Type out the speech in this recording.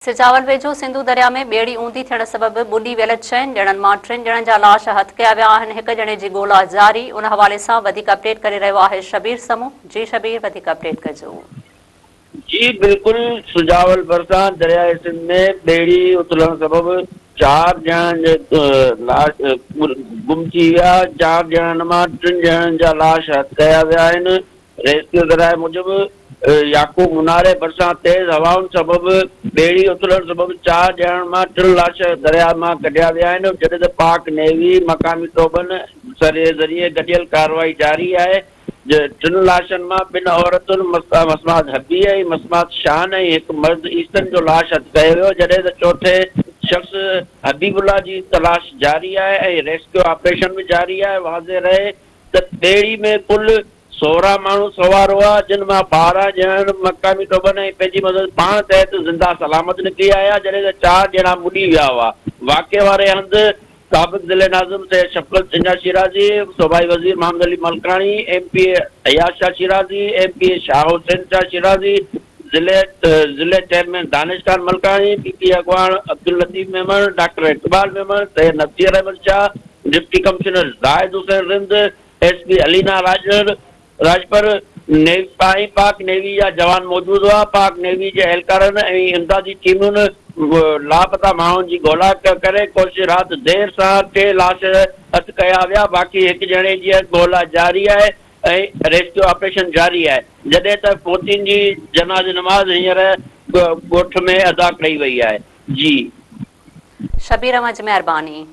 सिजावल वेझो सिंधु दरिया में ॿेड़ी ऊंधी थियण सबबि ॿुॾी वियल 6 ॼणनि मां 3 ॼणनि जा लाश हथ कया विया आहिनि। हिक ॼणे जी ॻोल्हा जारी। उन हवाले सां वधीक अपडेट करे रहियो आहे शबीर समूह। जी शबीर, वधीक अपडेट कजो। जी बिल्कुल, सुजावल भरिसां दरियाए सिंध में ॿेड़ी उथलण सबबि 4 ॼणनि लाश गुम थी विया। 4 ॼणनि मां 3 ॼणनि जा लाश हथ कया विया आहिनि। रेस्क्यू दरिया मूजिबि याकूब मुनारे भरिसां तेज़ हवाउनि सबबि ॿेड़ी उथलण सबबि 4 ॼणनि मां 3 लाश दरिया मां कढिया विया आहिनि। जॾहिं त पाक नेवी मक़ामी टोबनि ज़रिए गॾियल कार्रवाई जारी आहे। 3 लाशनि मां 2 औरतुनि मसमात हबी ऐं मसमात शान ऐं हिकु मर्द ईस्तन जो लाश हथ कयो वियो। जॾहिं त चौथे शख़्स हबीबुल्ला जी तलाश जारी आहे ऐं रेस्क्यू ऑपरेशन बि जारी आहे। वाज़े रहे त ॿेड़ी में कुल 16 माण्हू सवार हुआ, जिन मां 12 ॼणनि मक़ामी टोबनि ऐं पंहिंजी मदद पाण तहत ज़िंदा सलामत निकिरी आया। जॾहिं त 4 ॼणा ॿुॾी विया हुआ। वाक़े वारे हंधि साबिक़ ज़िले नाज़िम सैयद शफ़क़त इंजा शिराज़ी, सूबाई वज़ीर मोहम्मद अली मलकानी, MP अयाज शाह शिराज़ी, MP शाह हुसैन शाह शिराज़ी, ज़िले चेयरमैन दानिश खान मलकानी, PP अगवान Abdul Latif Memon, doctor Iqbal Memon, Syed Nazir Ahmed Shah, deputy commissioner Zahid Hussain Rind, SP Alina Rajpar, पाक नेवी जा जवान मौजूदु हुआ। पाक नेवी जे एहलकारनि ऐं इमदादी टीमुनि लापता माण्हुनि जी ॻोल्हा करे कोशिश राति देर सां 3 लाश हथ कया विया। बाक़ी 1 ॼणे जी ॻोल्हा जारी आहे ऐं रेस्क्यू ऑपरेशन जारी आहे। जॾहिं त फोतियुनि जी जनाज़ नमाज़ हींअर ॻोठ में अदा कई वई आहे। जी शबीर, महिरबानी।